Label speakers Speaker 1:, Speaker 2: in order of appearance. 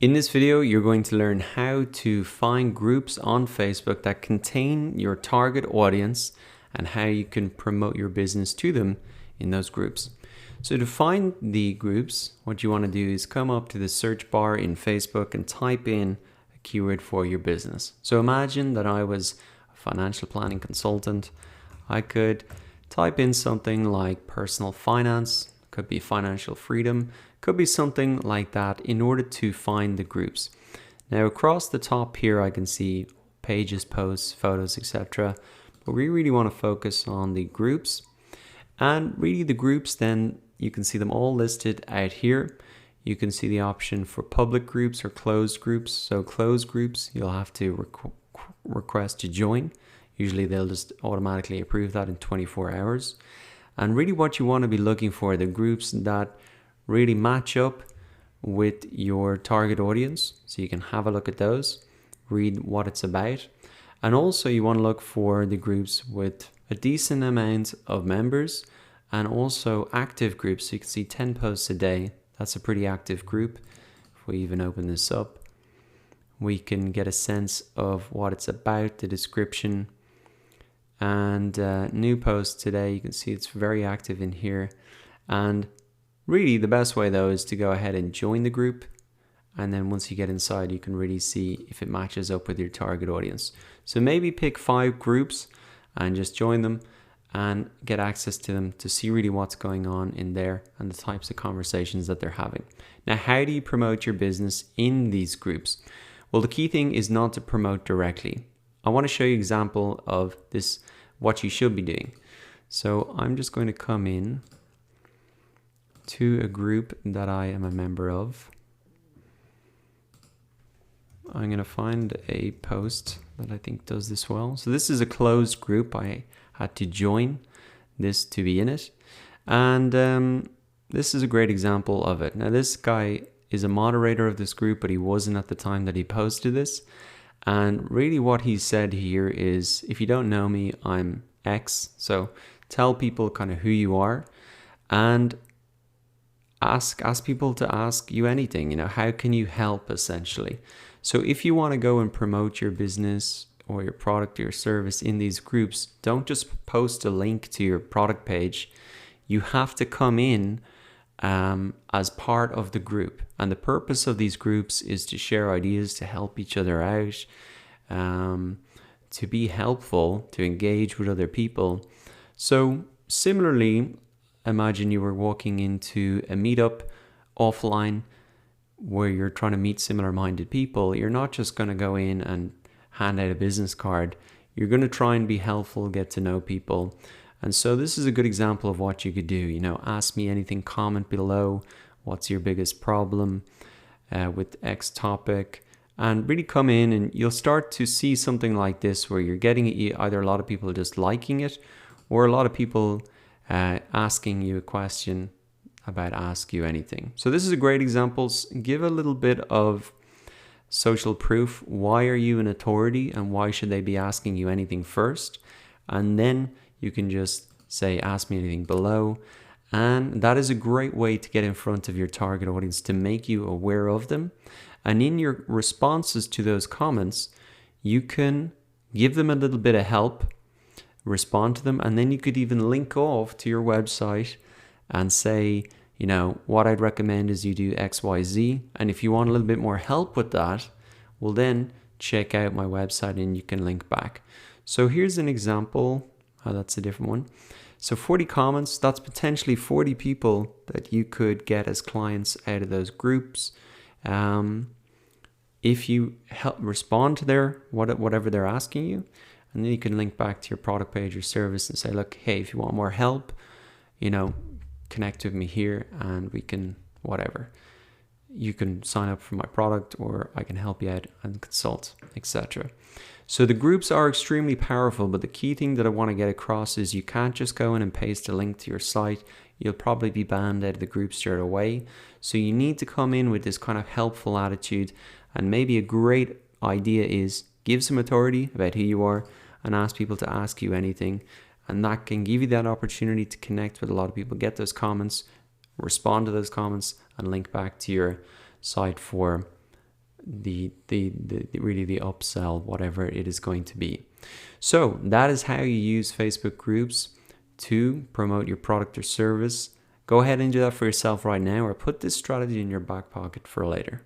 Speaker 1: In this video, you're going to learn how to find groups on Facebook that contain your target audience and how you can promote your business to them in those groups. So to find the groups, what you want to do is come up to the search bar in Facebook and type in a keyword for your business. So imagine that I was a financial planning consultant. I could type in something like personal finance, could be financial freedom, could be something like that in order to find the groups. Now across the top here I can see pages, posts, photos, etc. But we really want to focus on the groups. And really the groups, then you can see them all listed out here. You can see the option for public groups or closed groups. So closed groups, you'll have to request to join. Usually they'll just automatically approve that in 24 hours. And really what you want to be looking for are the groups that really match up with your target audience. So you can have a look at those, read what it's about. And also you want to look for the groups with a decent amount of members and also active groups. So you can see 10 posts a day. That's a pretty active group. If we even open this up, we can get a sense of what it's about, the description. And new posts today, you can see it's very active in here. And really the best way though is to go ahead and join the group. And then once you get inside, you can really see if it matches up with your target audience. So maybe pick 5 groups and just join them and get access to them to see really what's going on in there and the types of conversations that they're having. Now, how do you promote your business in these groups? Well, the key thing is not to promote directly. I want to show you an example of this, what you should be doing. So I'm just going to come in to a group that I am a member of. I'm going to find a post that I think does this well. So this is a closed group. I had to join this to be in it. And this is a great example of it. Now this guy is a moderator of this group, but he wasn't at the time that he posted this. And really what he said here is, if you don't know me, I'm X. So tell people kind of who you are and ask people to ask you anything. You know, how can you help essentially? So if you want to go and promote your business or your product or your service in these groups, don't just post a link to your product page. You have to come in as part of the group. And the purpose of these groups is to share ideas, to help each other out, to be helpful, to engage with other people. So similarly, imagine you were walking into a meetup offline where you're trying to meet similar-minded people. You're not just going to go in and hand out a business card. You're going to try and be helpful, get to know people. And so this is a good example of what you could do. You know, ask me anything, comment below. What's your biggest problem with X topic? And really come in and you'll start to see something like this where you're getting either a lot of people just liking it or a lot of people asking you a question about Ask You Anything. So this is a great example. Give a little bit of social proof. Why are you an authority and why should they be asking you anything first? And then you can just say, ask me anything below. And that is a great way to get in front of your target audience, to make you aware of them. And in your responses to those comments, you can give them a little bit of help, respond to them, and then you could even link off to your website and say, you know, what I'd recommend is you do X, Y, Z. And if you want a little bit more help with that, well then check out my website and you can link back. So here's an example. Oh, that's a different one. So 40 comments, that's potentially 40 people that you could get as clients out of those groups. If you help respond to their whatever they're asking you, and then you can link back to your product page or service and say, look, hey, if you want more help, you know, connect with me here and we can, whatever. You can sign up for my product or I can help you out and consult, etc. So the groups are extremely powerful, but the key thing that I want to get across is you can't just go in and paste a link to your site. You'll probably be banned out of the group straight away. So you need to come in with this kind of helpful attitude, and maybe a great idea is give some authority about who you are and ask people to ask you anything. And that can give you that opportunity to connect with a lot of people, get those comments, respond to those comments, and link back to your site for really the upsell, whatever it is going to be. So that is how you use Facebook groups to promote your product or service. Go ahead and do that for yourself right now, or put this strategy in your back pocket for later.